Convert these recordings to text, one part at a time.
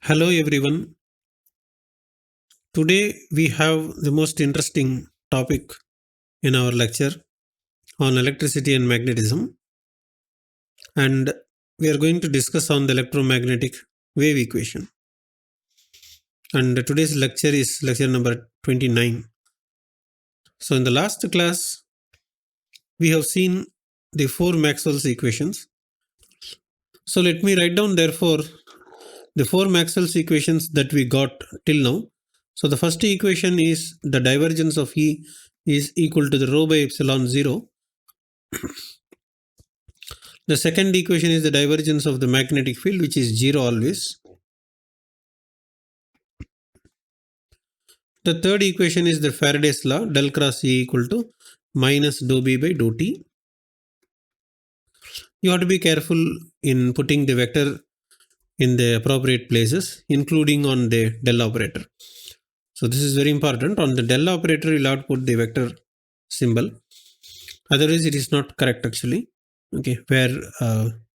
Hello everyone. Today we have the most interesting topic in our lecture on electricity and magnetism, and we are going to discuss on the electromagnetic wave equation. And today's lecture is lecture number 29. So in the last class we have seen the four Maxwell's equations. So let me write down therefore the four Maxwell's equations that we got till now. So the first equation is the divergence of E is equal to the rho by epsilon 0. The second equation is the divergence of the magnetic field, which is 0 always. The third equation is the Faraday's law, del cross E equal to minus dou B by dou T. You have to be careful in putting the vector in the appropriate places, including on the del operator. So this is very important. On the del operator, you'll have to put the vector symbol. Otherwise, it is not correct actually. Okay, where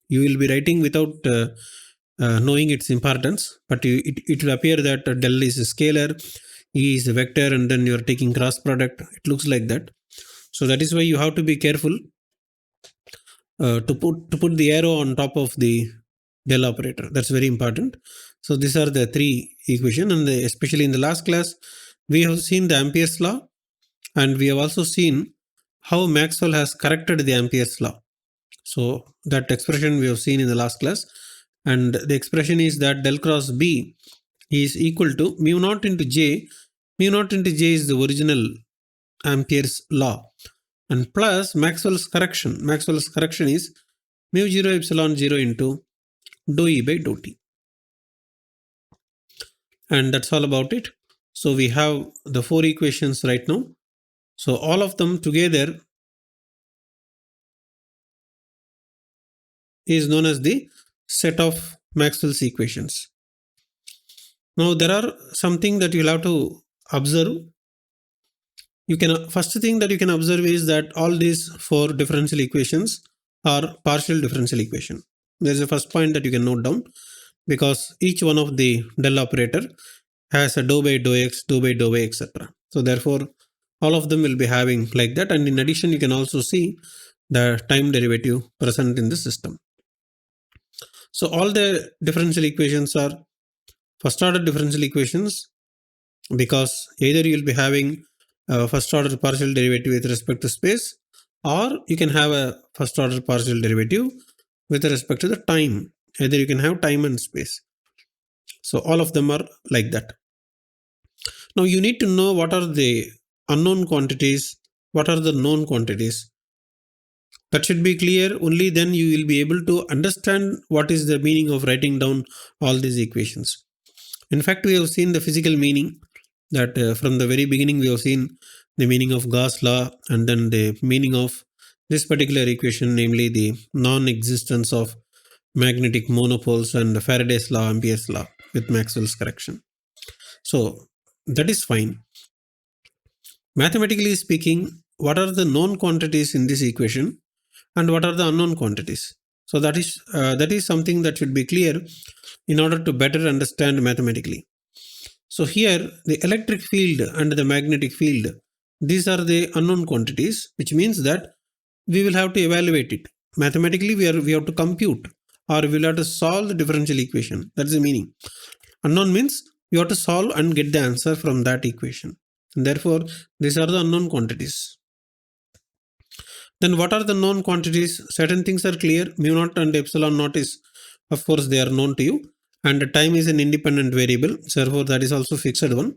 you will be writing without knowing its importance, but it will appear that del is a scalar, E is a vector, and then you are taking cross product. It looks like that. So that is why you have to be careful to put the arrow on top of the del operator. That's very important. So these are the three equations, and especially in the last class, we have seen the Ampere's law, and we have also seen how Maxwell has corrected the Ampere's law. So that expression we have seen in the last class, and the expression is that del cross B is equal to mu naught into J. Mu naught into J is the original Ampere's law, and plus Maxwell's correction. Maxwell's correction is mu 0 epsilon 0 into dou E by dou T. And that's all about it. So we have the four equations right now. So all of them together is known as the set of Maxwell's equations. Now there are something that you'll have to observe. First thing that you can observe is that all these four differential equations are partial differential equation. There is a first point that you can note down, because each one of the del operator has a dou by dou x, dou by dou y, etc. So therefore all of them will be having like that, and in addition you can also see the time derivative present in the system. So all the differential equations are first order differential equations, because either you will be having a first order partial derivative with respect to space, or you can have a first order partial derivative with respect to the time. Either you can have time and space. So all of them are like that. Now you need to know what are the unknown quantities, what are the known quantities. That should be clear. Only then you will be able to understand what is the meaning of writing down all these equations. In fact, we have seen the physical meaning, that from the very beginning we have seen the meaning of Gauss law, and then the meaning of this particular equation, namely the non-existence of magnetic monopoles and Faraday's law, Ampere's law with Maxwell's correction. So that is fine. Mathematically speaking, what are the known quantities in this equation and what are the unknown quantities? So that is something that should be clear in order to better understand mathematically. So here the electric field and the magnetic field, these are the unknown quantities, which means that we will have to evaluate it. Mathematically we have to compute, or we will have to solve the differential equation. That's the meaning. Unknown means you have to solve and get the answer from that equation. And therefore these are the unknown quantities. Then what are the known quantities? Certain things are clear. Mu naught and epsilon naught is, of course, they are known to you. And time is an independent variable. So therefore, that is also fixed one.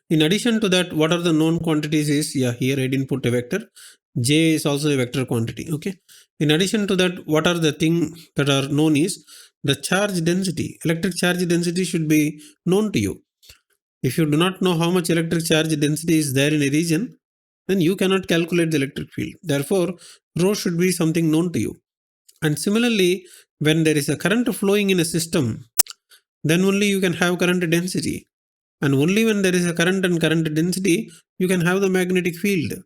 In addition to that, what are the known quantities is, here I didn't put a vector. J is also a vector quantity. Okay. In addition to that, what are the things that are known is the charge density. Electric charge density should be known to you. If you do not know how much electric charge density is there in a region, then you cannot calculate the electric field. Therefore, rho should be something known to you. And similarly, when there is a current flowing in a system, then only you can have current density. And only when there is a current and current density, you can have the magnetic field.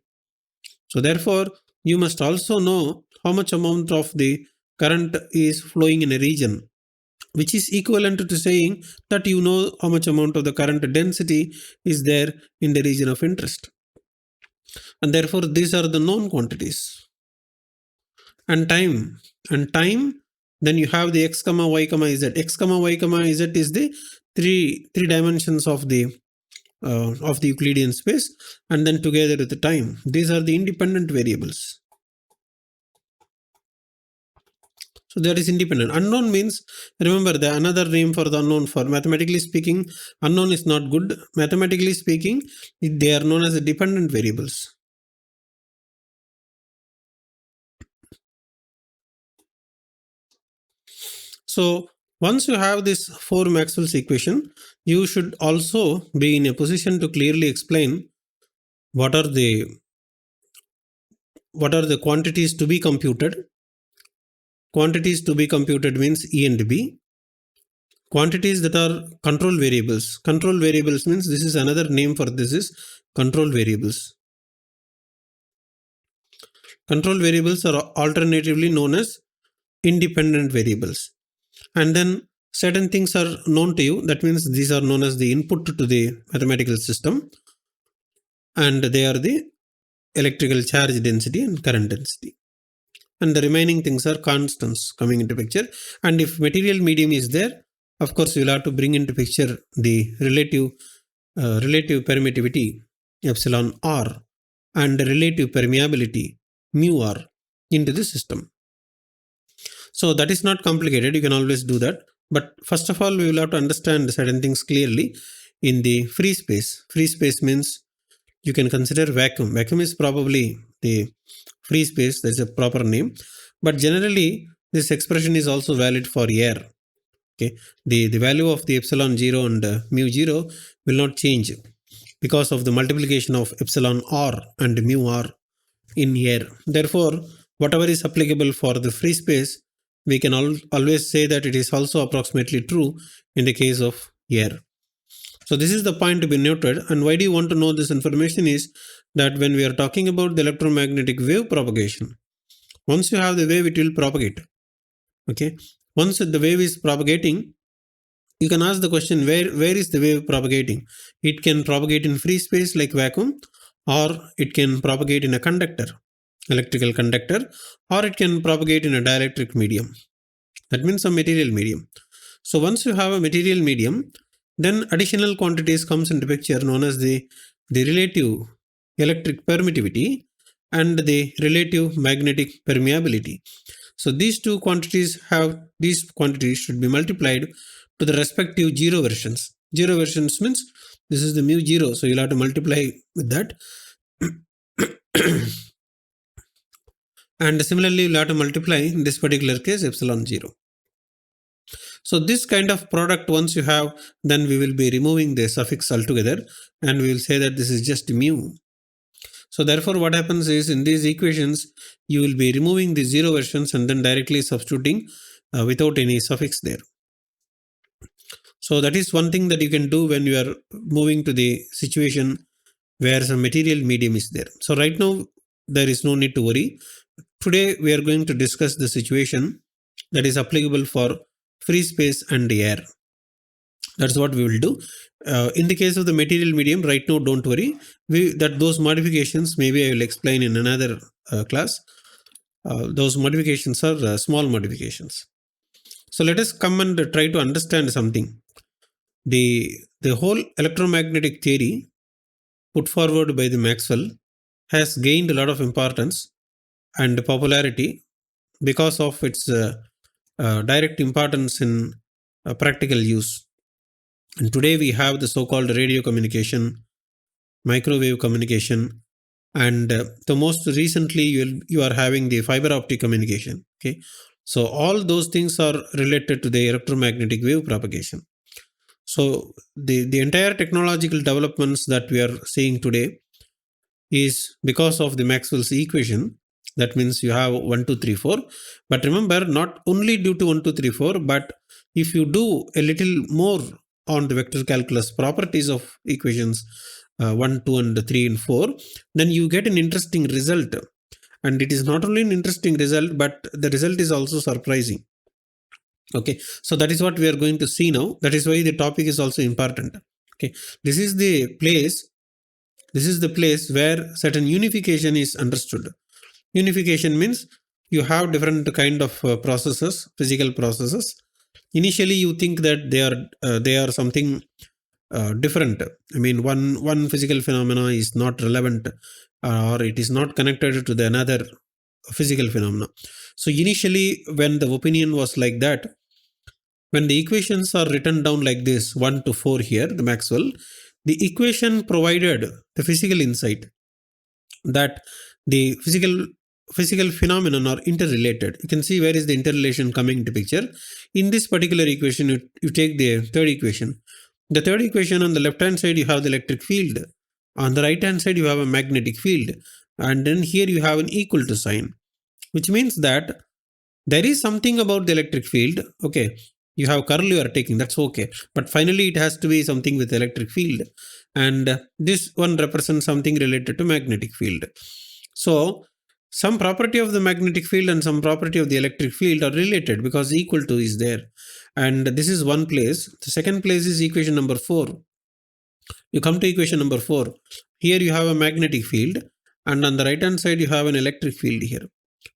So therefore, you must also know how much amount of the current is flowing in a region. which is equivalent to saying that you know how much amount of the current density is there in the region of interest. And therefore, these are the known quantities. And time, then you have the x comma y comma z. X comma y comma z is the three dimensions of the Euclidean space, and then together with the time. These are the independent variables. So that is independent. Unknown means, remember, the another name for the unknown, for mathematically speaking, unknown is not good. Mathematically speaking, they are known as the dependent variables. So once you have this 4 Maxwell's equation, you should also be in a position to clearly explain what are the quantities to be computed. Quantities to be computed means E and B. Quantities that are control variables. Control variables means, this is another name for this is control variables. Control variables are alternatively known as independent variables. And then certain things are known to you. That means these are known as the input to the mathematical system. And they are the electrical charge density and current density. And the remaining things are constants coming into picture. And if material medium is there, of course, you will have to bring into picture the relative permittivity epsilon r and relative permeability mu r into the system. So that is not complicated. You can always do that. But first of all, we will have to understand certain things clearly in the free space. Free space means you can consider vacuum. Vacuum is probably the free space. That's a proper name. But generally, this expression is also valid for air. Okay, the value of the epsilon 0 and mu 0 will not change because of the multiplication of epsilon r and mu r in air. Therefore, whatever is applicable for the free space, we can always say that it is also approximately true in the case of air. So this is the point to be noted. And why do you want to know this information is that when we are talking about the electromagnetic wave propagation, once you have the wave, it will propagate. Okay. Once the wave is propagating, you can ask the question, where is the wave propagating? It can propagate in free space like vacuum, or it can propagate in a conductor, electrical conductor, or it can propagate in a dielectric medium. That means a material medium. So once you have a material medium, then additional quantities comes into picture known as the relative electric permittivity and the relative magnetic permeability. So these quantities should be multiplied to the respective zero versions. Zero versions means this is the mu 0, so you'll have to multiply with that. And similarly, you'll have to multiply, in this particular case, epsilon 0. So this kind of product, once you have, then we will be removing the suffix altogether, and we will say that this is just mu. So therefore, what happens is, in these equations, you will be removing the zero versions and then directly substituting without any suffix there. So that is one thing that you can do when you are moving to the situation where some material medium is there. So right now, there is no need to worry. Today, we are going to discuss the situation that is applicable for free space and air. That's what we will do. In the case of the material medium, right now, don't worry. Those modifications, maybe I will explain in another class. Those modifications are small modifications. So let us come and try to understand something. The whole electromagnetic theory put forward by the Maxwell has gained a lot of importance and popularity because of its direct importance in practical use. And today we have the so-called radio communication, microwave communication, and the most recently you are having the fiber optic communication. Okay, so all those things are related to the electromagnetic wave propagation. So the entire technological developments that we are seeing today is because of the Maxwell's equation. That means you have 1, 2, 3, 4. But remember, not only due to 1, 2, 3, 4, but if you do a little more on the vector calculus properties of equations 1, 2, and 3, and 4, then you get an interesting result. And it is not only an interesting result, but the result is also surprising. Okay, so that is what we are going to see now. That is why the topic is also important. Okay, this is the place. This is the place where certain unification is understood. Unification means you have different kind of processes, physical processes. Initially, you think that they are something different. I mean, one physical phenomena is not relevant, or it is not connected to the another physical phenomena. So initially, when the opinion was like that, when the equations are written down like this, 1 to 4 here, the Maxwell, the equation provided the physical insight that the physical phenomenon are interrelated. You can see where is the interrelation coming into picture. In this particular equation, you take the third equation. The third equation, on the left hand side, you have the electric field. On the right hand side, you have a magnetic field. And then here you have an equal to sign, which means that there is something about the electric field. Okay, you have curl you are taking, that's okay, but finally it has to be something with electric field, and this one represents something related to magnetic field. So some property of the magnetic field and some property of the electric field are related because equal to is there, and this is one place. The second place is equation number 4. You come to equation number 4. Here you have a magnetic field, and on the right hand side you have an electric field here.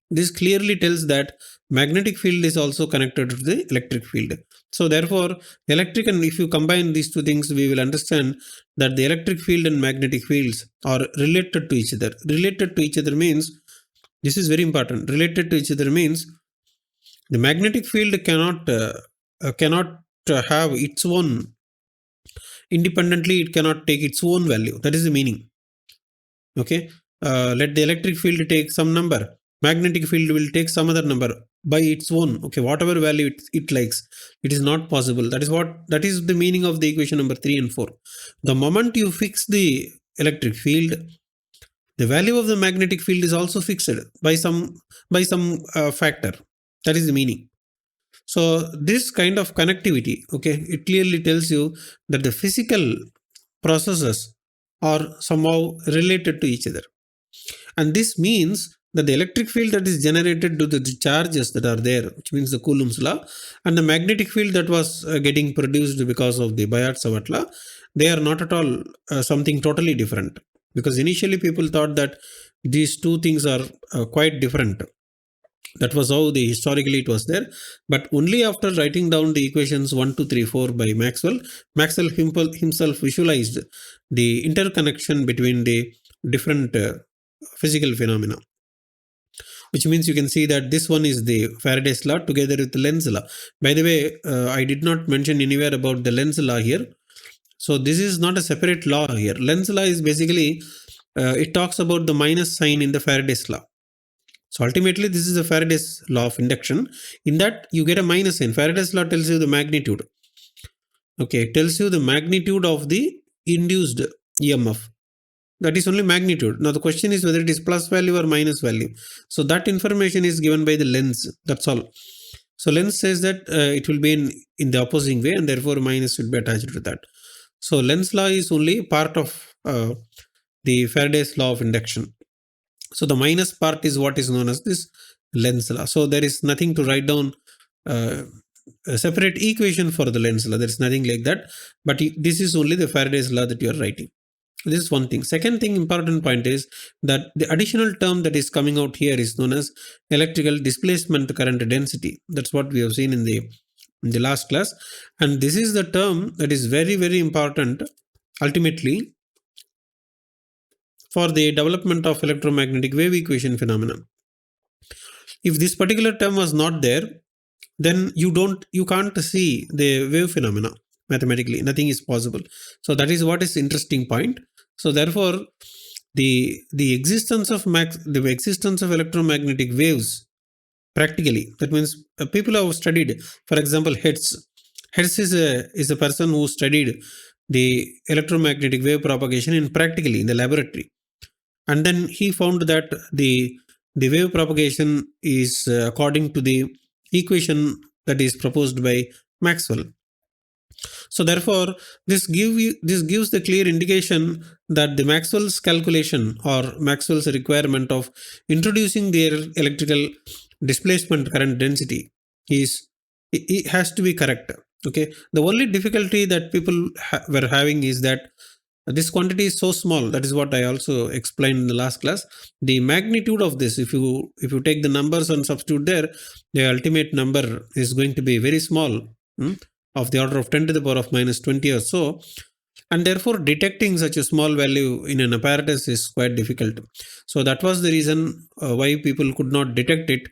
This clearly tells that magnetic field is also connected to the electric field. So therefore, electric, and if you combine these two things, we will understand that the electric field and magnetic fields are related to each other. Related to each other means, this is very important. Related to each other means the magnetic field cannot have its own independently. It cannot take its own value. That is the meaning. Okay. Let the electric field take some number. Magnetic field will take some other number by its own. Okay, whatever value it likes. It is not possible. That is the meaning of the equation number 3 and 4. The moment you fix the electric field, the value of the magnetic field is also fixed by some factor. That is the meaning. So this kind of connectivity, okay, it clearly tells you that the physical processes are somehow related to each other. And this means that the electric field that is generated due to the charges that are there, which means the Coulomb's law, and the magnetic field that was getting produced because of the Biot-Savart law, they are not at all something totally different. Because initially people thought that these two things are quite different. That was how historically it was there. But only after writing down the equations 1, 2, 3, 4 by Maxwell himself visualized the interconnection between the different physical phenomena. Which means you can see that this one is the Faraday's law together with the Lenz's law. By the way, I did not mention anywhere about the Lenz's law here. So this is not a separate law here. Lenz's law is basically, it talks about the minus sign in the Faraday's law. So ultimately, this is the Faraday's law of induction. In that, you get a minus sign. Faraday's law tells you the magnitude. Okay, it tells you the magnitude of the induced EMF. That is only magnitude. Now the question is whether it is plus value or minus value. So that information is given by the Lenz. That's all. So Lenz says that it will be in the opposing way, and therefore minus should be attached to that. So Lenz's law is only part of the Faraday's law of induction. So the minus part is what is known as this Lenz's law. So there is nothing to write down a separate equation for the Lenz's law. There is nothing like that. But this is only the Faraday's law that you are writing. This is one thing. Second thing, important point is that the additional term that is coming out here is known as electrical displacement current density. That's what we have seen in the last class. And this is the term that is very, very important ultimately for the development of electromagnetic wave equation phenomenon. If this particular term was not there, then you can't see the wave phenomena mathematically. Nothing is possible. So that is what is interesting point. So therefore, the existence of electromagnetic waves practically, that means people have studied, for example, Hertz. Hertz is a person who studied the electromagnetic wave propagation in the laboratory. And then he found that the wave propagation is according to the equation that is proposed by Maxwell. So therefore, this gives the clear indication that the Maxwell's calculation or Maxwell's requirement of introducing the electrical displacement current density is it has to be correct. Okay, the only difficulty that people were having is that this quantity is so small. That is what I also explained in the last class. The magnitude of this, if you take the numbers and substitute there, the ultimate number is going to be very small, of the order of 10 to the power of minus 20 or so, and therefore detecting such a small value in an apparatus is quite difficult. So that was the reason why people could not detect it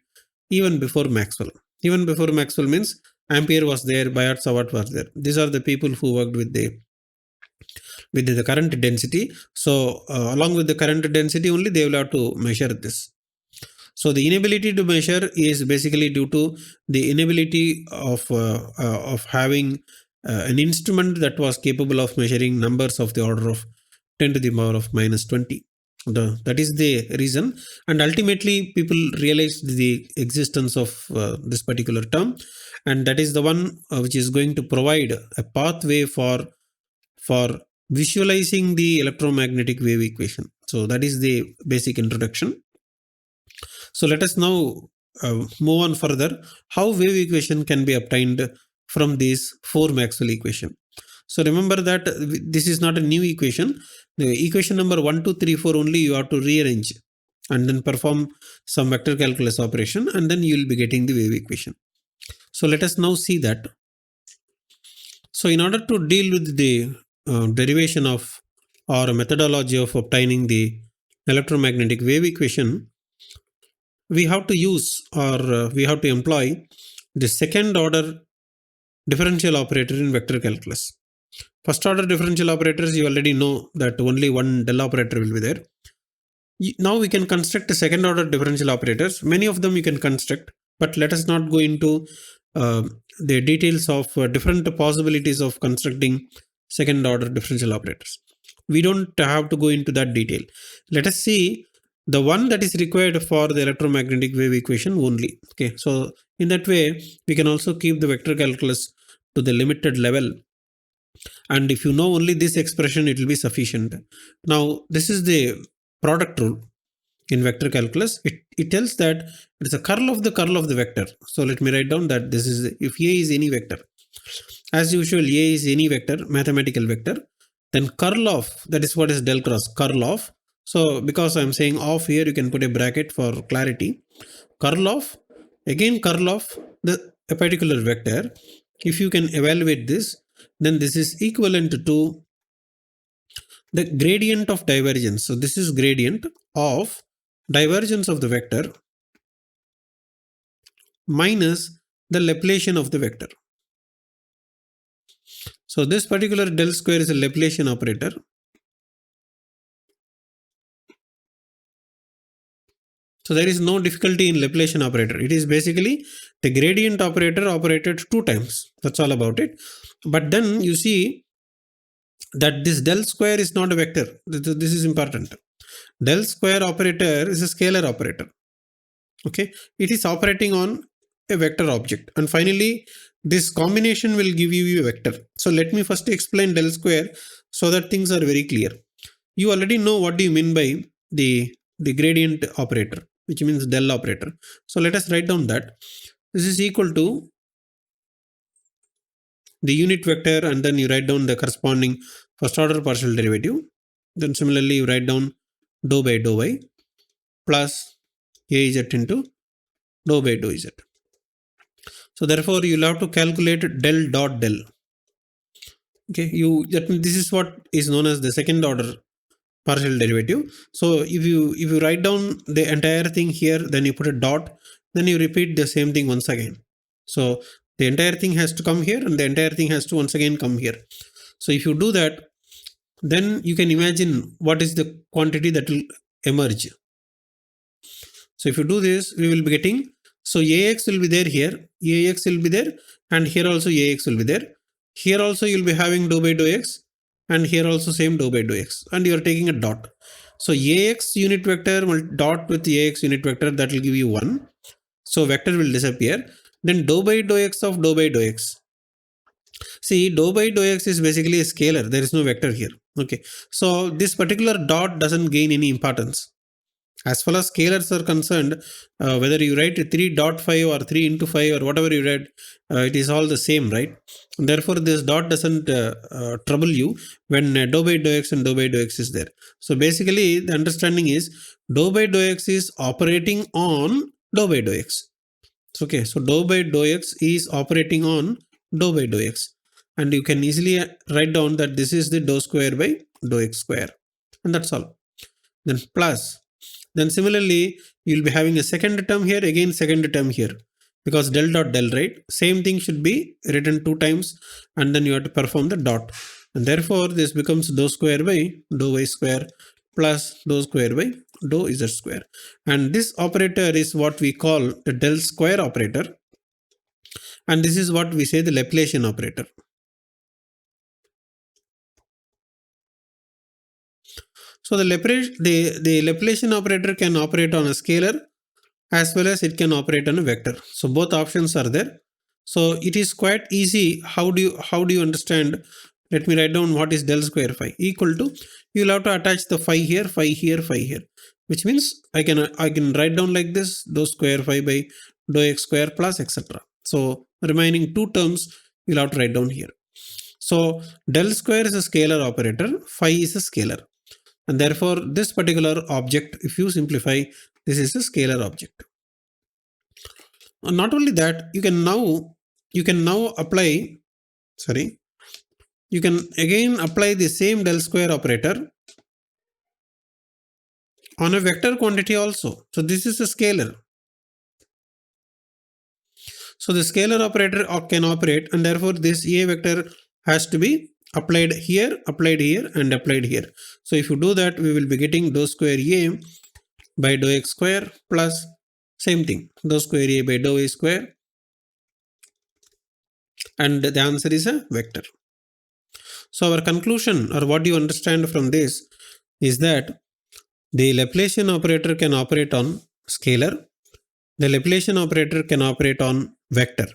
even before Maxwell. Even before Maxwell means Ampere was there, Biot Savart was there. These are the people who worked with the current density. So along with the current density only, they will have to measure this. So the inability to measure is basically due to the inability of having an instrument that was capable of measuring numbers of the order of 10 to the power of minus 20. That is the reason. And ultimately, people realized the existence of this particular term. And that is the one which is going to provide a pathway for visualizing the electromagnetic wave equation. So that is the basic introduction. So let us now move on further. How wave equation can be obtained from these four Maxwell equation. So remember that this is not a new equation. The equation number 1, 2, 3, 4 only you have to rearrange and then perform some vector calculus operation, and then you will be getting the wave equation. So let us now see that. So in order to deal with the derivation of or methodology of obtaining the electromagnetic wave equation, we have to use or we have to employ the second order differential operator in vector calculus. First order differential operators, you already know that only one del operator will be there. Now we can construct a second order differential operators. Many of them you can construct, but let us not go into the details of different possibilities of constructing second order differential operators. We don't have to go into that detail. Let us see the one that is required for the electromagnetic wave equation only. Okay, so in that way we can also keep the vector calculus to the limited level, and if you know only this expression, it will be sufficient. Now this is the product rule in vector calculus. It tells that it is a curl of the vector. So let me write down that this is, if A is any vector, as usual A is any vector, mathematical vector, then curl of, that is what is del cross, curl of. So because I am saying of here, you can put a bracket for clarity. Curl of, again curl of a particular vector. If you can evaluate this, then this is equivalent to the gradient of divergence. So this is gradient of divergence of the vector minus the Laplacian of the vector. So this particular del square is a Laplacian operator. So there is no difficulty in Laplacian operator. It is basically the gradient operator operated 2 times. That's all about it. But then you see that this del square is not a vector. This is important. Del square operator is a scalar operator. Okay, it is operating on a vector object, and finally this combination will give you a vector. So let me first explain del square so that things are very clear. You already know what do you mean by the gradient operator, which means del operator. So let us write down that this is equal to the unit vector, and then you write down the corresponding first order partial derivative. Then similarly you write down dou by dou y plus az into dou by dou z. So therefore you will have to calculate del dot del. Okay, this is what is known as the second order partial derivative. So if you write down the entire thing here, then you put a dot, then you repeat the same thing once again. So the entire thing has to come here, and the entire thing has to once again come here. So if you do that, then you can imagine what is the quantity that will emerge. So if you do this, we will be getting, so Ax will be there here, Ax will be there, and here also Ax will be there. Here also you will be having dou by dou x, and here also same dou by dou x, and you are taking a dot. So Ax unit vector will dot with Ax unit vector, that will give you 1. So vector will disappear. Then dou by dou x of dou by dou x. See, dou by dou x is basically a scalar. There is no vector here. Okay. So this particular dot doesn't gain any importance. As far as scalars are concerned, whether you write 3.5 or 3 into 5 or whatever you write, it is all the same, right? And therefore, this dot doesn't trouble you when dou by dou x and dou by dou x is there. So basically, the understanding is dou by dou x is operating on dou by dou x. Okay, so dou by dou x is operating on dou by dou x. And you can easily write down that this is the dou square by dou x square. And that's all. Then plus. Then similarly, you'll be having a second term here, again second term here. Because del dot del, right? Same thing should be written 2 times and then you have to perform the dot. And therefore, this becomes dou square by dou y square plus dou square by dou z square. And this operator is what we call the del square operator. And this is what we say the Laplacian operator. So the Laplacian operator can operate on a scalar as well as it can operate on a vector. So both options are there. So it is quite easy. How do you understand? Let me write down what is del square phi equal to. You will have to attach the phi here, phi here, phi here, which means I can write down like this: dou square phi by dou x square plus etc. So remaining 2 terms you will have to write down here. So del square is a scalar operator, phi is a scalar. And therefore, this particular object, if you simplify, this is a scalar object. And not only that, you can now apply, you can again apply the same del square operator on a vector quantity also. So this is a scalar. So the scalar operator can operate, and therefore this A vector has to be applied here, and applied here. So if you do that, we will be getting dou square A by dou x square plus same thing, dou square A by dou y square, and the answer is a vector. So our conclusion, or what you understand from this, is that the Laplacian operator can operate on scalar, the Laplacian operator can operate on vector,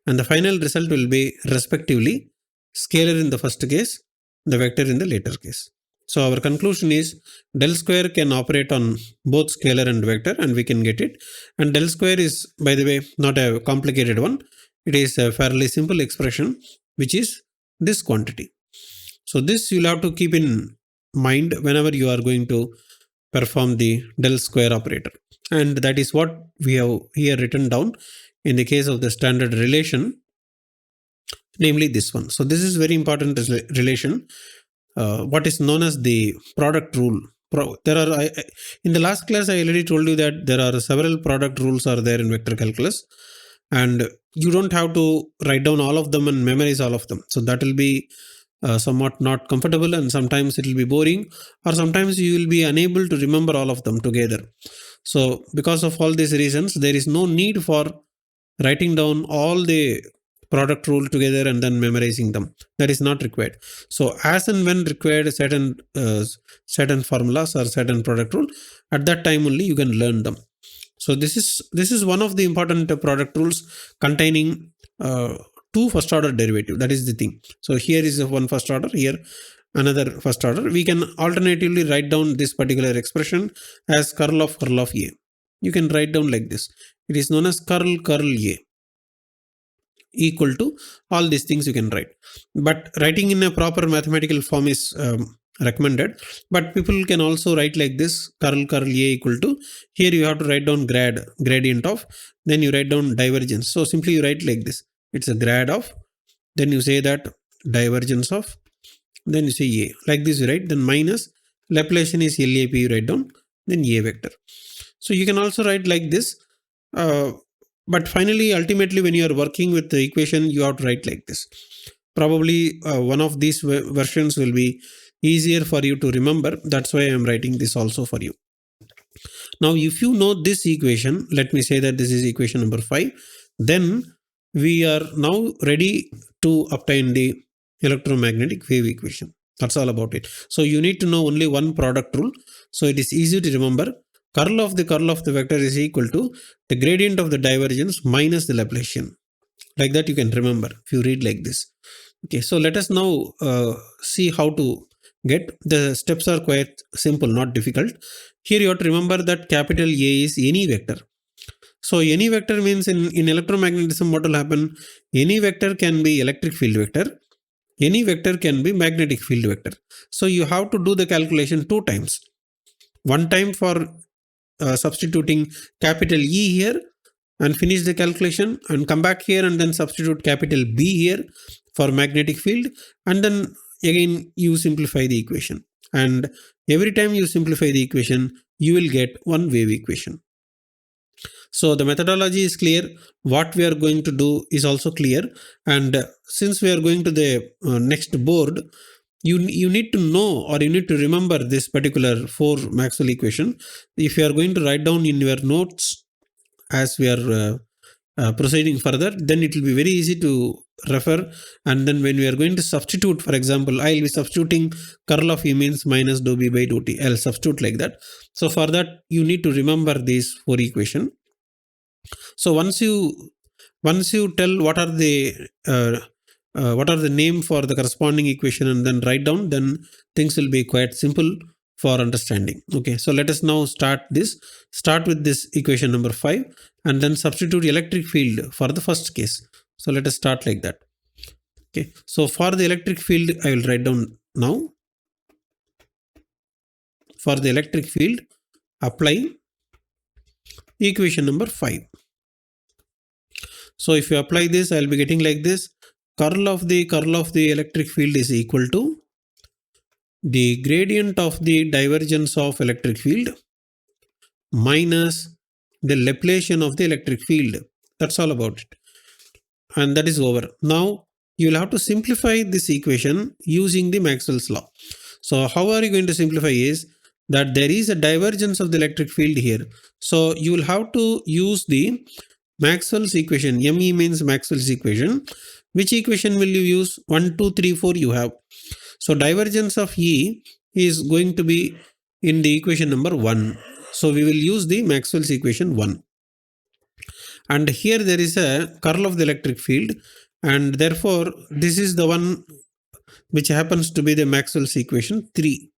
and the final result will be respectively scalar in the first case, the vector in the later case. So our conclusion is del square can operate on both scalar and vector, and we can get it. And del square is, by the way, not a complicated one. It is a fairly simple expression, which is this quantity. So this you'll have to keep in mind whenever you are going to perform the del square operator. And that is what we have here written down in the case of the standard relation, namely this one. So this is very important relation, what is known as the product rule. There are, in the last class, I already told you that there are several product rules are there in vector calculus, and you don't have to write down all of them and memorize all of them. So that will be somewhat not comfortable, and sometimes it will be boring, or sometimes you will be unable to remember all of them together. So because of all these reasons, there is no need for writing down all the product rule together and then memorizing them. That is not required. So as and when required certain formulas or certain product rule, at that time only you can learn them. So this is one of the important product rules containing 2 first order derivative. That is the thing. So here is one first order, here another first order. We can alternatively write down this particular expression as curl of A. You can write down like this. It is known as curl A equal to all these things you can write. But writing in a proper mathematical form is recommended. But people can also write like this, curl A equal to, here you have to write down gradient of, then you write down divergence. So simply you write like this. It's a grad of, then you say that divergence of, then you say A. Like this you write, then minus Laplacian is LAP you write down, then A vector. So you can also write like this. But finally, ultimately, when you are working with the equation, you have to write like this. Probably one of these versions will be easier for you to remember. That's why I am writing this also for you. Now, if you know this equation, let me say that this is equation number 5, then we are now ready to obtain the electromagnetic wave equation. That's all about it. So you need to know only one product rule. So it is easy to remember. Curl of the vector is equal to the gradient of the divergence minus the Laplacian. Like that you can remember if you read like this. Okay, so let us now see how to get. The steps are quite simple, not difficult. Here you have to remember that capital A is any vector. So any vector means in electromagnetism what will happen? Any vector can be electric field vector. Any vector can be magnetic field vector. So you have to do the calculation 2 times. One time for substituting capital E here and finish the calculation, and come back here and then substitute capital B here for magnetic field, and then again you simplify the equation. And every time you simplify the equation, you will get one wave equation. So the methodology is clear. What we are going to do is also clear. And since we are going to the next board, you need to know, or you need to remember this particular 4 Maxwell equation. If you are going to write down in your notes as we are proceeding further, then it will be very easy to refer. And then when we are going to substitute, for example, I will be substituting curl of E means minus dou B by dou T. I will substitute like that. So for that, you need to remember these 4 equations. So once you tell what are the name for the corresponding equation and then write down, then things will be quite simple for understanding. Okay, so let us now start with this equation number 5 and then substitute electric field for the first case. So let us start like that. Okay, so for the electric field, I will write down now. For the electric field, apply equation number 5. So if you apply this, I will be getting like this. Curl of the electric field is equal to the gradient of the divergence of electric field minus the Laplacian of the electric field. That's all about it. And that is over. Now you will have to simplify this equation using the Maxwell's law. So how are you going to simplify is that there is a divergence of the electric field here. So you will have to use the Maxwell's equation. ME means Maxwell's equation. Which equation will you use? 1, 2, 3, 4 you have. So divergence of E is going to be in the equation number 1. So we will use the Maxwell's equation 1. And here there is a curl of the electric field, and therefore this is the one which happens to be the Maxwell's equation 3.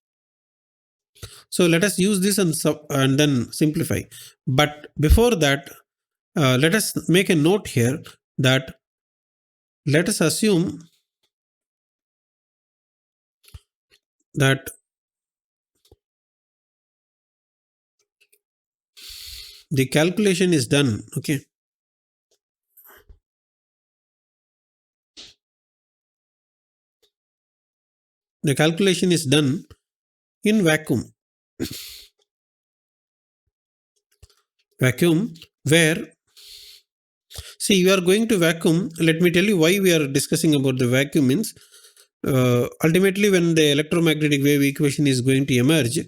So let us use this and then simplify. But before that, let us make a note here that let us assume that the calculation is done. Okay. The calculation is done in vacuum. Vacuum where, see, you are going to vacuum. Let me tell you why we are discussing about the vacuum means ultimately when the electromagnetic wave equation is going to emerge,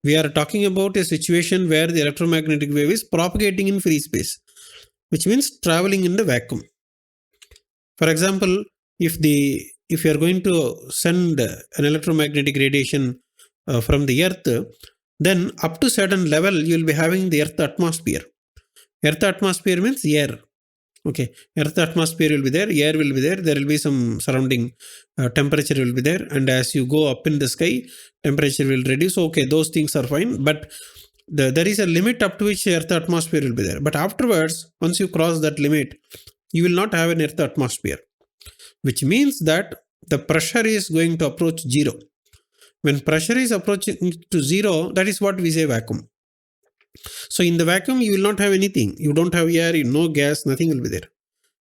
we are talking about a situation where the electromagnetic wave is propagating in free space, which means traveling in the vacuum. For example, if you are going to send an electromagnetic radiation from the earth, then up to certain level you will be having the earth atmosphere. Earth atmosphere means air. Okay, earth atmosphere will be there, air will be there, there will be some surrounding temperature will be there, and as you go up in the sky, temperature will reduce. Okay, those things are fine, but there is a limit up to which earth atmosphere will be there. But afterwards, once you cross that limit, you will not have an earth atmosphere, which means that the pressure is going to approach 0. When pressure is approaching to 0, that is what we say vacuum. So in the vacuum, you will not have anything. You don't have air, no gas, nothing will be there.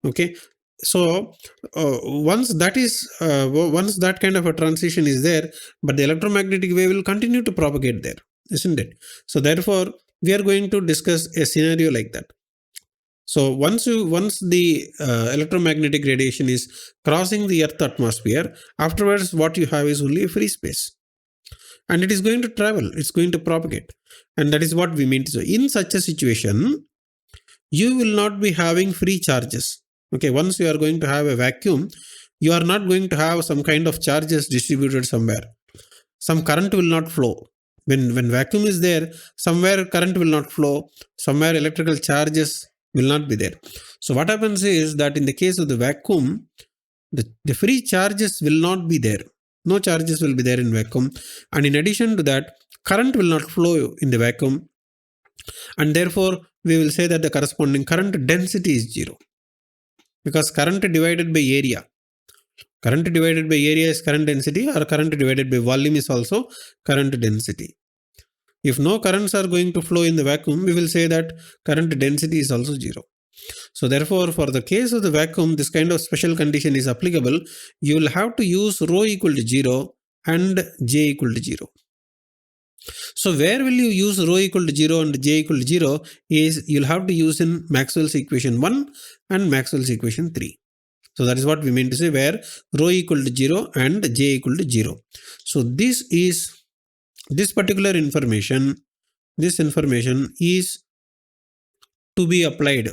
Okay. So once that kind of a transition is there, but the electromagnetic wave will continue to propagate there, isn't it? So therefore, we are going to discuss a scenario like that. So once the electromagnetic radiation is crossing the Earth atmosphere, afterwards what you have is only a free space. And it is going to travel, it's going to propagate. And that is what we mean to say. In such a situation, you will not be having free charges. Okay, once you are going to have a vacuum, you are not going to have some kind of charges distributed somewhere. Some current will not flow. When vacuum is there, somewhere current will not flow, somewhere electrical charges will not be there. So what happens is that in the case of the vacuum, the free charges will not be there. No charges will be there in vacuum. And in addition to that, current will not flow in the vacuum. And therefore, we will say that the corresponding current density is 0. Because current divided by area. Current divided by area is current density, or current divided by volume is also current density. If no currents are going to flow in the vacuum, we will say that current density is also 0. So therefore, for the case of the vacuum, this kind of special condition is applicable. You will have to use rho equal to 0 and J equal to 0. So where will you use rho equal to 0 and J equal to 0 is you'll have to use in Maxwell's equation 1 and Maxwell's equation 3. So that is what we mean to say, where rho equal to 0 and J equal to 0. So this particular information, this information is to be applied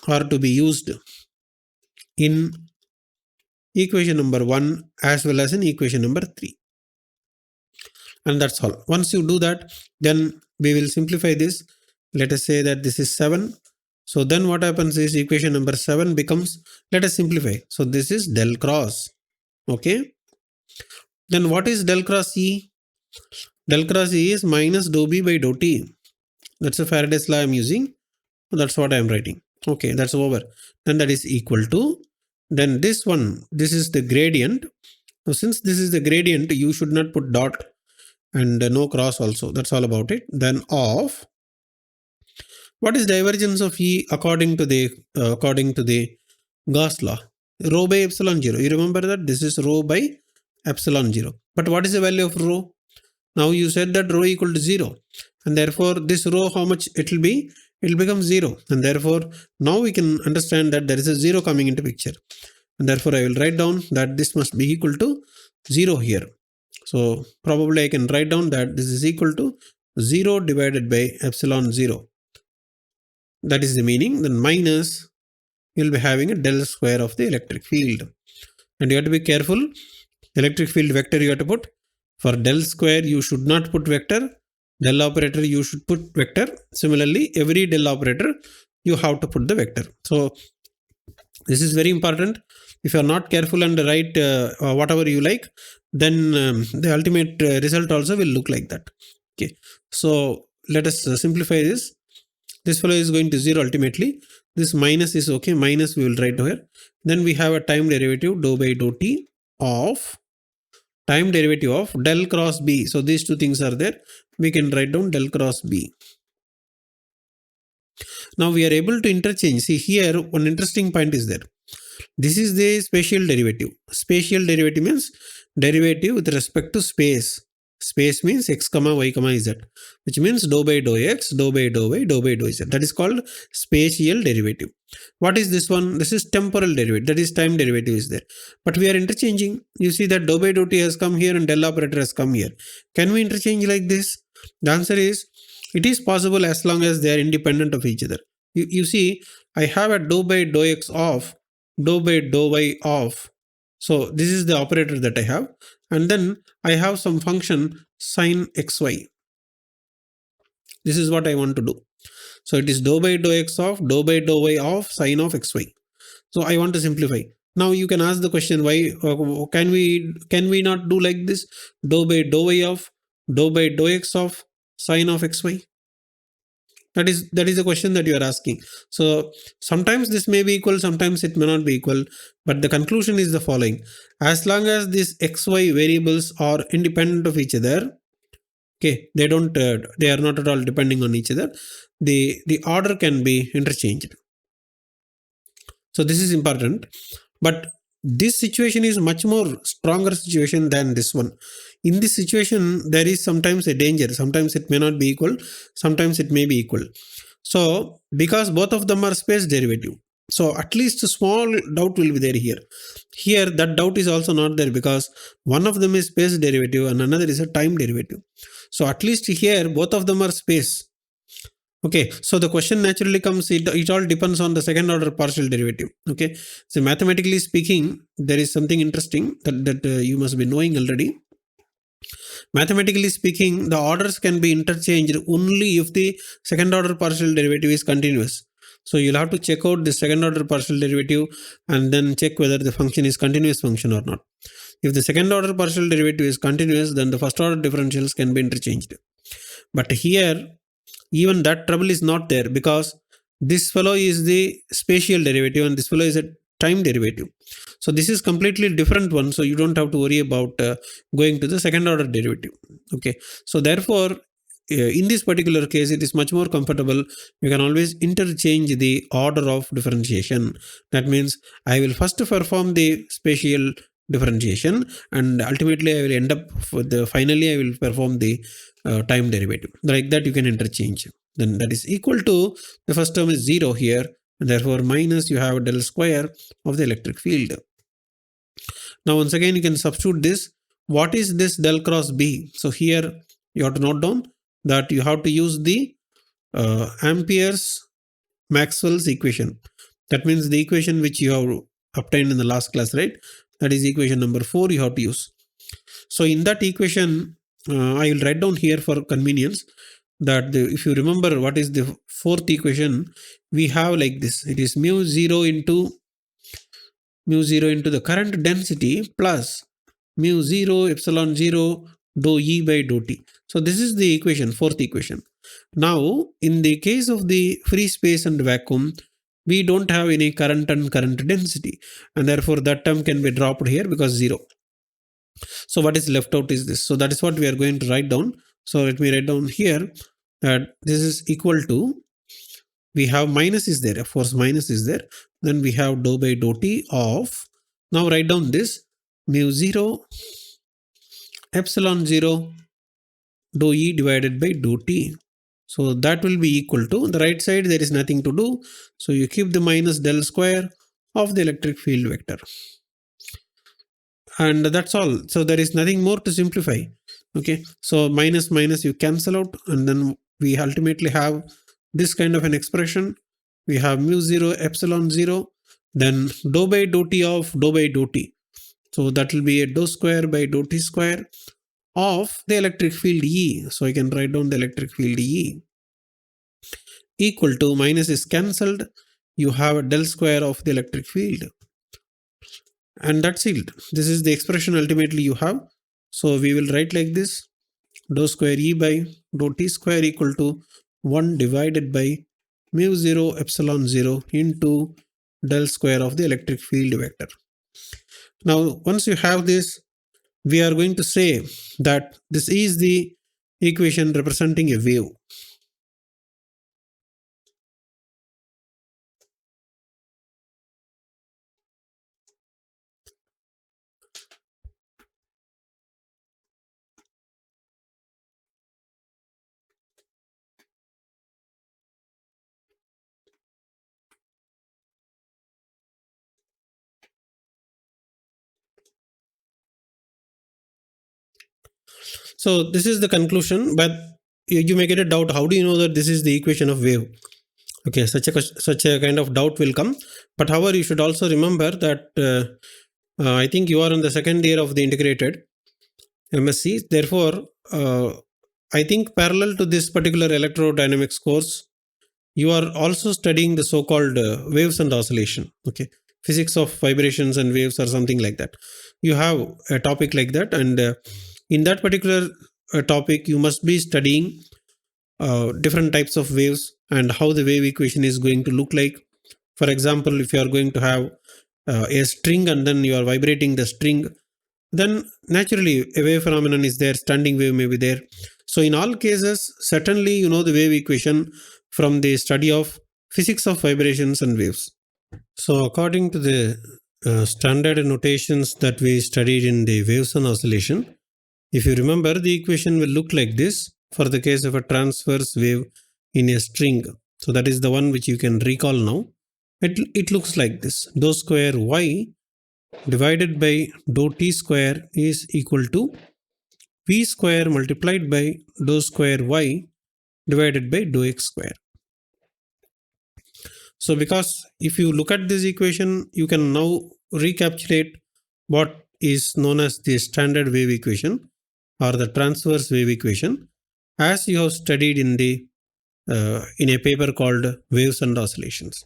or to be used in equation number 1 as well as in equation number 3. And that's all. Once you do that, then we will simplify this. Let us say that this is 7. So then what happens is equation number 7 becomes, let us simplify. So this is del cross. Okay. Then what is del cross E? Del cross E is minus dou B by dou T. That's a Faraday's law I'm using. That's what I'm writing. Okay, that's over. Then that is equal to, then this one, this is the gradient. So since this is the gradient, you should not put dot and no cross also. That's all about it. Then of, what is divergence of E according to the Gauss law? Rho by epsilon 0. You remember that this is rho by epsilon 0. But what is the value of rho? Now you said that rho equal to 0. And therefore this rho, how much it will be? It will become 0. And therefore now we can understand that there is a 0 coming into picture. And therefore I will write down that this must be equal to 0 here. So probably I can write down that this is equal to 0 divided by epsilon 0. That is the meaning. Then minus, you will be having a del square of the electric field. And you have to be careful. Electric field vector you have to put. For del square, you should not put vector. Del operator, you should put vector. Similarly, every del operator, you have to put the vector. So this is very important. If you are not careful and write whatever you like, then the ultimate result also will look like that. Okay. So let us simplify this. This fellow is going to 0 ultimately. This minus is okay. Minus we will write here. Then we have a time derivative dou by dou T of time derivative of del cross B. So these two things are there. We can write down del cross B. Now we are able to interchange. See here, one interesting point is there. This is the spatial derivative. Spatial derivative means derivative with respect to space. Space means x, y, z, which means dou by dou x, dou by dou y, dou by dou z. That is called spatial derivative. What is this one? This is temporal derivative. That is time derivative is there. But we are interchanging. You see that dou by dou t has come here and del operator has come here. Can we interchange like this? The answer is, it is possible as long as they are independent of each other. You see, I have a dou by dou x of, dou by dou y of. So this is the operator that I have. And then I have some function sin xy. This is what I want to do. So it is dou by dou x of, dou by dou y of sin of xy. So I want to simplify. Now you can ask the question, why can we not do like this? Dou by dou y of, dou by dou x of sin of xy. That is the question that you are asking. So sometimes this may be equal, sometimes it may not be equal. But the conclusion is the following. As long as these xy variables are independent of each other, okay, they are not at all depending on each other. The order can be interchanged. So this is important. But this situation is much more stronger situation than this one. In this situation, there is sometimes a danger. Sometimes it may not be equal. Sometimes it may be equal. So because both of them are space derivative, so at least a small doubt will be there here. Here that doubt is also not there because one of them is space derivative and another is a time derivative. So at least here both of them are space. Okay, so the question naturally comes, it all depends on the second order partial derivative. Okay, so mathematically speaking, there is something interesting that you must be knowing already. Mathematically speaking, the orders can be interchanged only if the second order partial derivative is continuous. So you'll have to check out the second order partial derivative and then check whether the function is continuous function or not. If the second order partial derivative is continuous, then the first order differentials can be interchanged. But here, even that trouble is not there, because this fellow is the spatial derivative and this fellow is a time derivative. So this is completely different one. So you don't have to worry about going to the second order derivative. Okay. So therefore, in this particular case, it is much more comfortable. You can always interchange the order of differentiation. That means I will first perform the spatial differentiation, and ultimately I will end up finally I will perform the time derivative. Like that, you can interchange. Then that is equal to, the first term is 0 here, and therefore minus, you have del square of the electric field. Now once again you can substitute this. What is this del cross B? So here you have to note down that you have to use the Ampere's Maxwell's equation. That means the equation which you have obtained in the last class, right? That is equation number 4 you have to use. So in that equation, I will write down here for convenience that if you remember what is the fourth equation, we have like this. It is mu 0 into the current density plus mu 0 epsilon 0 dou E by dou T. So this is the equation, fourth equation. Now, in the case of the free space and vacuum, we don't have any current and current density, and therefore that term can be dropped here because 0. So what is left out is this. So that is what we are going to write down. So let me write down here that this is equal to, we have minus is there, of course minus is there. Then we have dou by dou T of, now write down this, mu 0 epsilon 0 dou E divided by dou T. So that will be equal to, the right side there is nothing to do. So you keep the minus del square of the electric field vector. And that's all. So there is nothing more to simplify. Okay. So minus minus you cancel out, and then we ultimately have this kind of an expression. We have mu 0 epsilon 0, then dou by dou T of dou by dou T. So that will be a dou square by dou T square of the electric field E. So I can write down the electric field E equal to, minus is cancelled, you have a del square of the electric field. And that's it. This is the expression ultimately you have. So we will write like this, dou square E by dou T square equal to 1 divided by mu 0 epsilon 0 into del square of the electric field vector. Now once you have this, we are going to say that this is the equation representing a wave. So this is the conclusion, but you may get a doubt. How do you know that this is the equation of wave? Okay, such a kind of doubt will come. But however, you should also remember that I think you are in the second year of the integrated MSc. Therefore, I think parallel to this particular electrodynamics course, you are also studying the so-called waves and oscillation. Okay, physics of vibrations and waves or something like that. You have a topic like that, and in that particular topic, you must be studying different types of waves and how the wave equation is going to look like. For example, if you are going to have a string and then you are vibrating the string, then naturally a wave phenomenon is there, standing wave may be there. So in all cases, certainly you know the wave equation from the study of physics of vibrations and waves. So according to the standard notations that we studied in the waves and oscillation, if you remember, the equation will look like this for the case of a transverse wave in a string. So that is the one which you can recall now. It looks like this. Dou square y divided by dou t square is equal to v square multiplied by dou square y divided by dou x square. So because if you look at this equation, you can now recapitulate what is known as the standard wave equation or the transverse wave equation, as you have studied in a paper called Waves and Oscillations.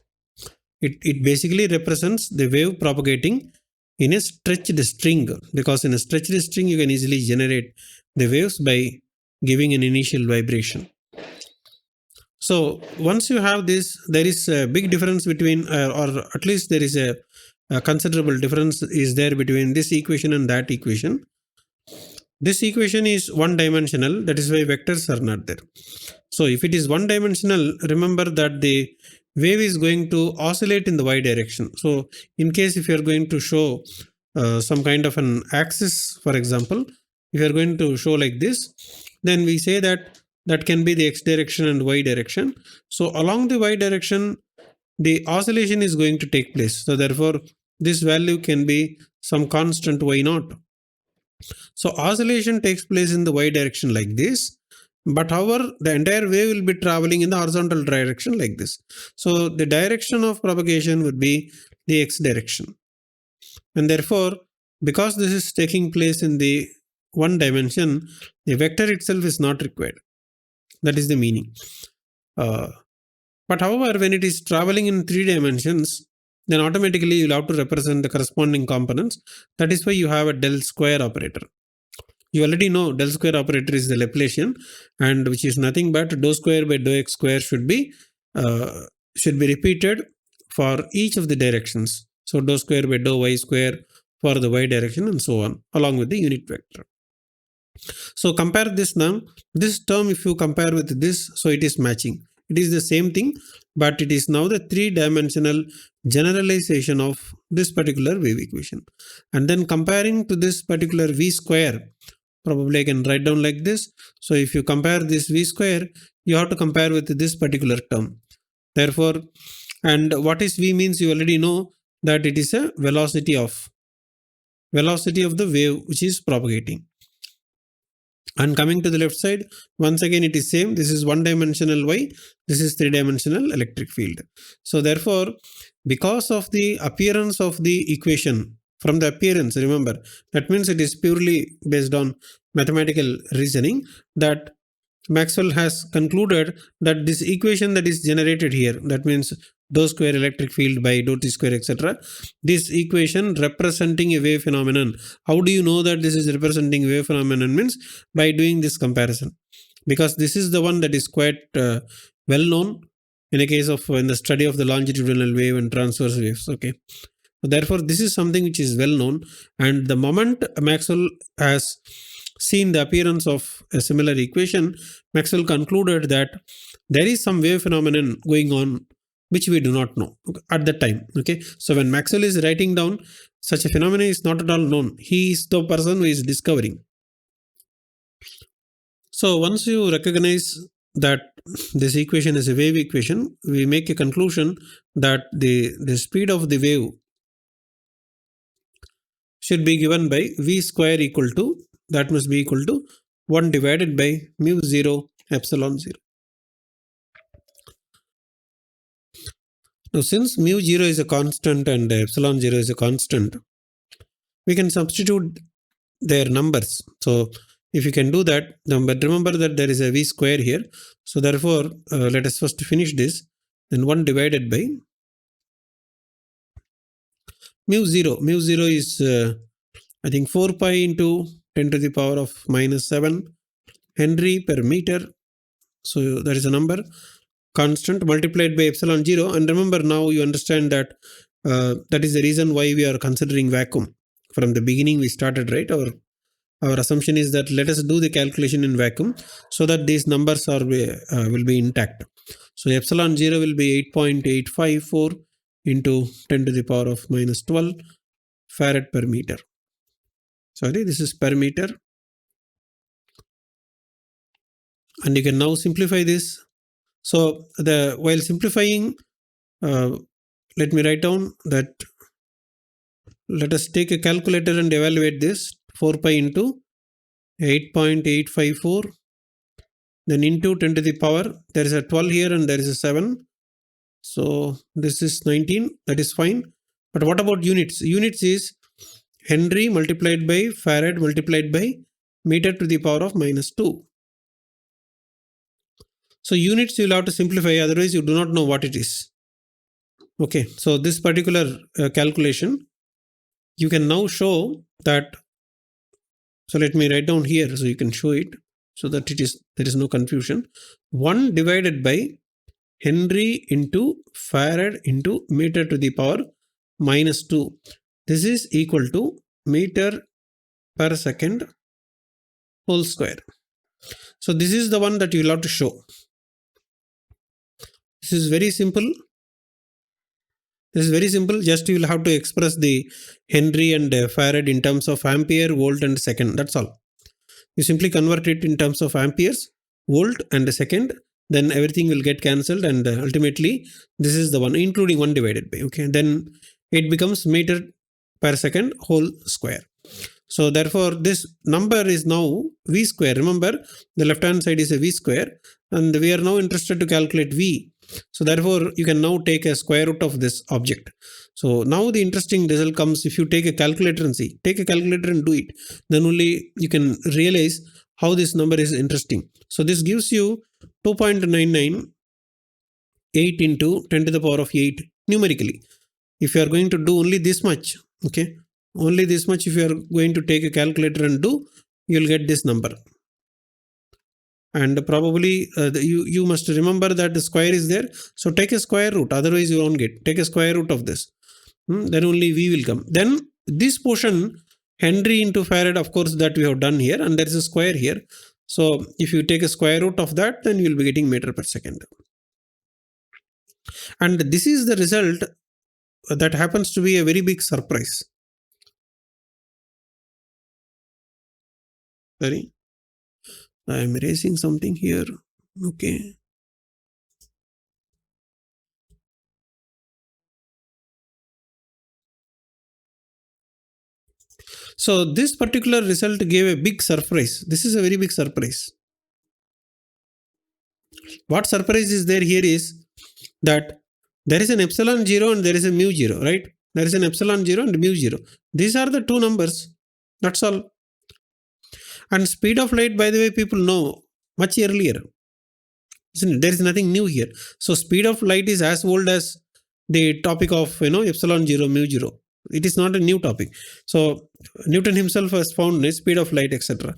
It basically represents the wave propagating in a stretched string, because in a stretched string you can easily generate the waves by giving an initial vibration. So once you have this, there is a big difference between, or at least there is a considerable difference is there between this equation and that equation. This equation is one dimensional, that is why vectors are not there. So if it is one dimensional, remember that the wave is going to oscillate in the y direction. So in case if you are going to show some kind of an axis, for example, if you are going to show like this, then we say that that can be the x direction and y direction. So along the y direction, the oscillation is going to take place. So therefore, this value can be some constant y naught. So oscillation takes place in the y direction like this, but however, the entire wave will be traveling in the horizontal direction like this. So the direction of propagation would be the x direction. And therefore, because this is taking place in the one dimension, the vector itself is not required. That is the meaning. But however, when it is traveling in 3 dimensions, then automatically you'll have to represent the corresponding components. That is why you have a del square operator. You already know del square operator is the Laplacian, and which is nothing but dou square by dou x square should be repeated for each of the directions. So dou square by dou y square for the y direction and so on, along with the unit vector. So compare this now. This term, if you compare with this, so it is matching. It is the same thing, but it is now the 3-dimensional generalization of this particular wave equation. And then comparing to this particular v square, probably I can write down like this. So if you compare this v square, you have to compare with this particular term. Therefore, and what is v means, you already know that it is a velocity of the wave which is propagating. And coming to the left side, once again it is same. This is 1-dimensional y, this is 3-dimensional electric field. So therefore, because of the appearance of the equation, from the appearance, remember, that means it is purely based on mathematical reasoning, that Maxwell has concluded that this equation that is generated here, that means dou square electric field by dou t square, etc. This equation representing a wave phenomenon. How do you know that this is representing wave phenomenon? Means by doing this comparison, because this is the one that is quite well known in a case of in the study of the longitudinal wave and transverse waves. Okay. Therefore, this is something which is well known, and the moment Maxwell has seen the appearance of a similar equation, Maxwell concluded that there is some wave phenomenon going on which we do not know at that time. Okay, so when Maxwell is writing down, such a phenomenon is not at all known. He is the person who is discovering. So once you recognize that this equation is a wave equation, we make a conclusion that the speed of the wave should be given by v square equal to, that must be equal to 1 divided by mu 0 epsilon 0. Now, since mu 0 is a constant and epsilon 0 is a constant, we can substitute their numbers. So if you can do that, but remember that there is a v square here. So therefore, let us first finish this. Then 1 divided by mu 0. Mu 0 is, I think, 4 pi into 10 to the power of minus 7 Henry per meter. So there is a number constant multiplied by epsilon 0. And remember, now you understand that that is the reason why we are considering vacuum. From the beginning we started, right? Our assumption is that let us do the calculation in vacuum so that these numbers are will be intact. So epsilon 0 will be 8.854 into 10 to the power of minus 12 farad per meter. Sorry, this is per meter. And you can now simplify this. So while simplifying, let me write down that let us take a calculator and evaluate this. 4 pi into 8.854, then into 10 to the power, there is a 12 here and there is a 7. So this is 19, that is fine. But what about units? Units is Henry multiplied by farad multiplied by meter to the power of minus 2. So units you will have to simplify, otherwise you do not know what it is. Okay, so this particular calculation you can now show that. So let me write down here so you can show it so that there is no confusion. 1 divided by Henry into Farad into meter to the power minus 2. This is equal to meter per second whole square. So this is the one that you will have to show. This is very simple. Just you will have to express the Henry and Farad in terms of ampere, volt and second. That's all. You simply convert it in terms of amperes, volt and second. Then everything will get cancelled, and ultimately this is the one, including 1 divided by. Okay, then it becomes meter per second whole square. So therefore this number is now v square. Remember, the left hand side is a v square, and we are now interested to calculate v. So therefore you can now take a square root of this object. So now the interesting result comes if you take a calculator and see. Take a calculator and do it. Then only you can realize how this number is interesting. So this gives you 2.998 into 10 to the power of 8 numerically. If you are going to do only this much, okay, only this much, if you are going to take a calculator and do, you will get this number. And probably you must remember that the square is there. So take a square root, otherwise you won't get. Take a square root of this. Then only v will come. Then this portion, Henry into Farad, of course, that we have done here, and there is a square here. So if you take a square root of that, then you will be getting meter per second. And this is the result that happens to be a very big surprise. Sorry, I am erasing something here. Okay. So this particular result gave a big surprise. This is a very big surprise. What surprise is there here is that there is an epsilon 0 and there is a mu 0, right? There is an epsilon 0 and mu 0. These are the two numbers. That's all. And speed of light, by the way, people know much earlier. There is nothing new here. So speed of light is as old as the topic of epsilon 0, mu 0. It is not a new topic. So Newton himself has found the speed of light, etc.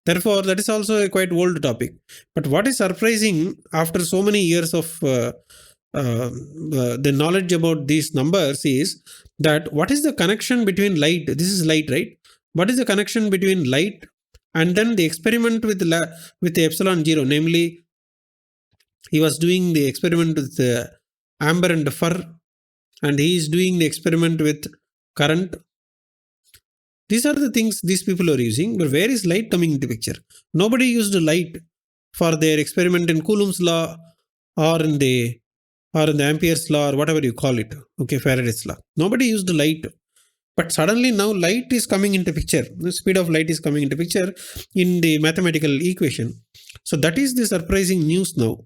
Therefore, that is also a quite old topic. But what is surprising after so many years of the knowledge about these numbers is that what is the connection between light? This is light, right? What is the connection between light and then the experiment with the epsilon 0? Namely, he was doing the experiment with amber and fur, and he is doing the experiment with current. These are the things these people are using, but where is light coming into picture? Nobody used light for their experiment in Coulomb's law or in the Ampere's law or whatever you call it. Okay, Faraday's law. Nobody used light. But suddenly now light is coming into picture. The speed of light is coming into picture in the mathematical equation. So that is the surprising news now.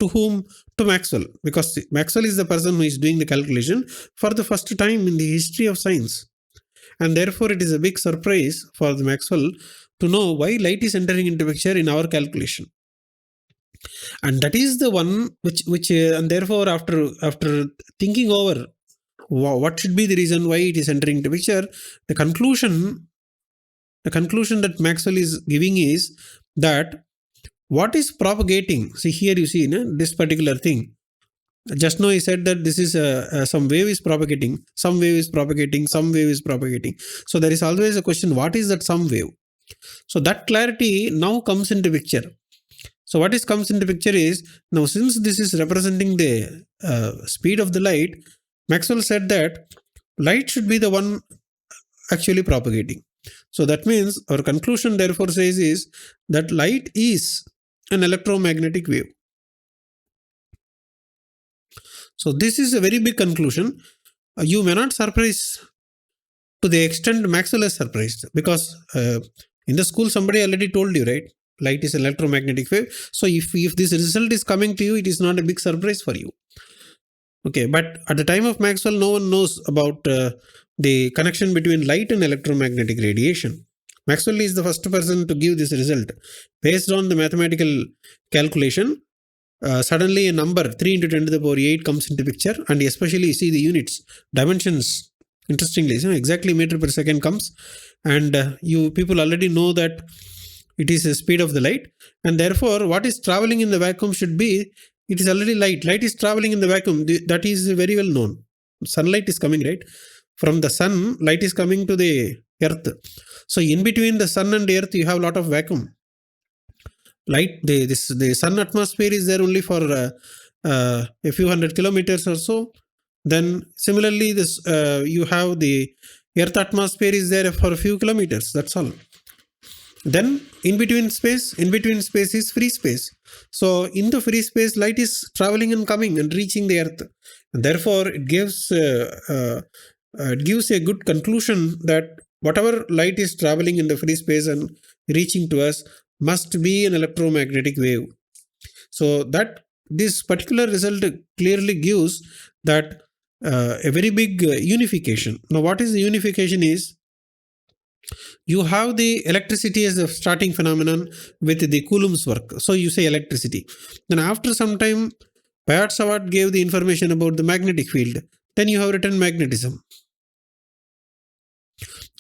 To whom? To Maxwell. Because Maxwell is the person who is doing the calculation for the first time in the history of science. And therefore it is a big surprise for the Maxwell to know why light is entering into picture in our calculation. And that is the one which and therefore after thinking over what should be the reason why it is entering into picture, the conclusion that Maxwell is giving is that what is propagating. See here you see this particular thing. Just now he said that this is some wave is propagating, some wave is propagating, some wave is propagating. So there is always a question, what is that some wave? So that clarity now comes into picture. So what comes into picture is, now since this is representing the speed of the light, Maxwell said that light should be the one actually propagating. So that means our conclusion therefore says is that light is an electromagnetic wave. So this is a very big conclusion. You may not surprise to the extent Maxwell is surprised, because in the school somebody already told you, right? Light is an electromagnetic wave. So if this result is coming to you, it is not a big surprise for you. Okay, but at the time of Maxwell, no one knows about the connection between light and electromagnetic radiation. Maxwell is the first person to give this result. Based on the mathematical calculation, suddenly a number 3 into 10 to the power 8 comes into picture, and especially you see the units, dimensions Interestingly, so exactly meter per second comes, and you people already know that it is the speed of the light, and therefore what is traveling in the vacuum should be, it is already light. Light is traveling in the vacuum. That is very well known. Sunlight is coming, right? From the sun, light is coming to the earth. So in between the sun and the earth, you have a lot of vacuum. Light, the sun atmosphere is there only for a few hundred kilometers or so. Then similarly, this you have the earth atmosphere is there for a few kilometers. That's all. Then in between space is free space. So in the free space, light is traveling and coming and reaching the earth. And therefore, it gives a good conclusion that whatever light is traveling in the free space and reaching to us must be an electromagnetic wave. So that this particular result clearly gives that a very big unification. Now, what is the unification is, you have the electricity as a starting phenomenon with the Coulomb's work. So you say electricity. Then after some time, Payat-Savart gave the information about the magnetic field. Then you have written magnetism.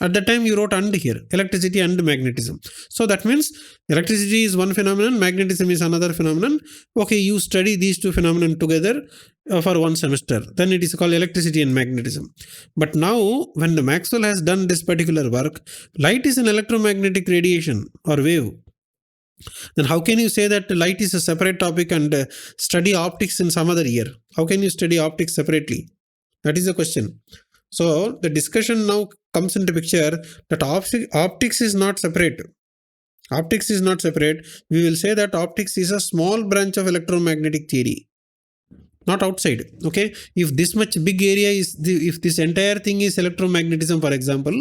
At that time, you wrote and here, electricity and magnetism. So that means electricity is one phenomenon, magnetism is another phenomenon. Okay, you study these two phenomena together for one semester. Then it is called electricity and magnetism. But now, when the Maxwell has done this particular work, light is an electromagnetic radiation or wave. Then how can you say that light is a separate topic and study optics in some other year? How can you study optics separately? That is the question. So the discussion now comes into picture that optics is not separate. Optics is not separate. We will say that optics is a small branch of electromagnetic theory, not outside. Okay, if this much big area is if this entire thing is electromagnetism, for example,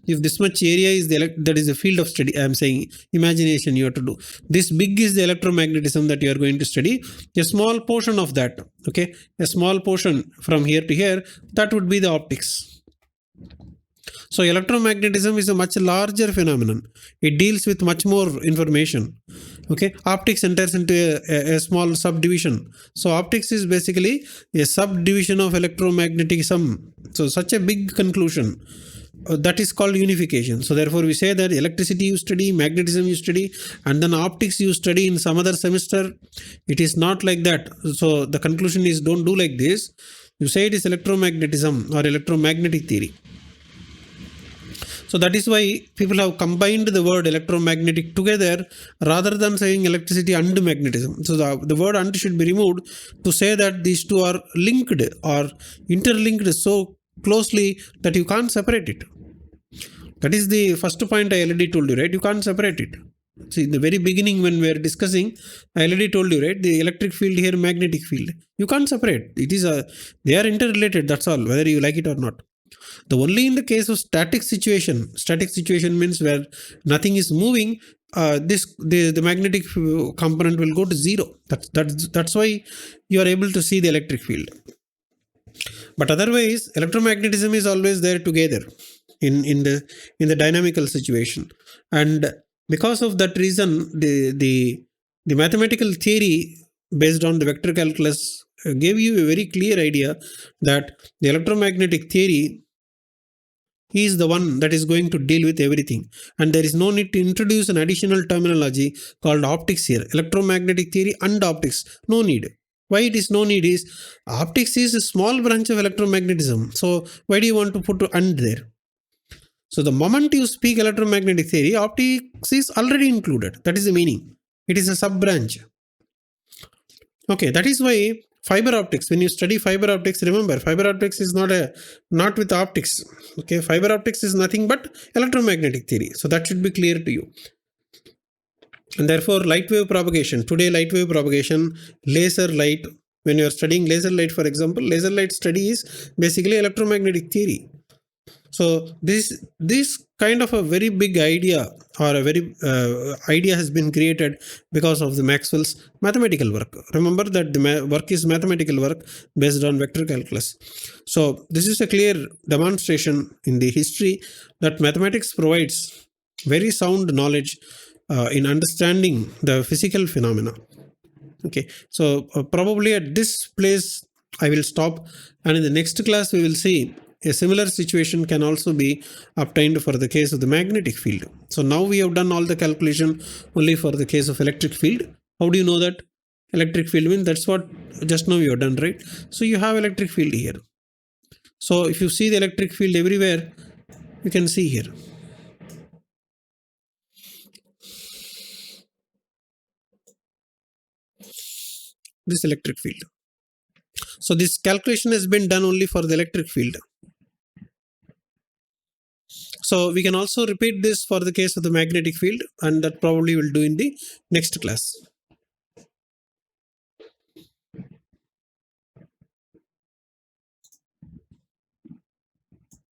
if this much area is that is the field of study, I am saying imagination you have to do. This big is the electromagnetism that you are going to study. A small portion of that, okay, a small portion from here to here, that would be the optics. So electromagnetism is a much larger phenomenon. It deals with much more information. Okay, optics enters into a small subdivision. So optics is basically a subdivision of electromagnetism. So such a big conclusion. That is called unification. So therefore we say that electricity you study, magnetism you study, and then optics you study in some other semester. It is not like that. So the conclusion is, don't do like this. You say it is electromagnetism or electromagnetic theory. So that is why people have combined the word electromagnetic together rather than saying electricity and magnetism. So the word and should be removed to say that these two are linked or interlinked so closely that you can't separate it. That is the first point I already told you, right? You can't separate it. See, in the very beginning when we were discussing, I already told you, right? The electric field here, magnetic field. You can't separate. They are interrelated, that's all, whether you like it or not. The only in the case of static situation means where nothing is moving, the magnetic component will go to zero. That's why you are able to see the electric field. But otherwise, electromagnetism is always there together in the dynamical situation, and because of that reason, the mathematical theory based on the vector calculus gave you a very clear idea that the electromagnetic theory is the one that is going to deal with everything, and there is no need to introduce an additional terminology called optics here. Electromagnetic theory and optics, no need. Why it is no need is, optics is a small branch of electromagnetism. So why do you want to put and there? So the moment you speak electromagnetic theory, optics is already included. That is the meaning. It is a sub branch. Okay, that is why fiber optics, when you study fiber optics, remember fiber optics is not with optics. Okay, fiber optics is nothing but electromagnetic theory. So that should be clear to you. And therefore light wave propagation, today light wave propagation, laser light, when you are studying laser light, for example, laser light study is basically electromagnetic theory. So this kind of a very big idea or a very idea has been created because of the Maxwell's mathematical work. Remember that the work is mathematical work based on vector calculus. So this is a clear demonstration in the history that mathematics provides very sound knowledge in understanding the physical phenomena. Okay, so probably at this place I will stop, and in the next class we will see a similar situation can also be obtained for the case of the magnetic field. So now we have done all the calculation only for the case of electric field. How do you know that? Electric field means that's what just now you have done, right? So you have electric field here. So if you see the electric field everywhere, you can see here. This electric field. So this calculation has been done only for the electric field. So we can also repeat this for the case of the magnetic field, and that probably we'll do in the next class.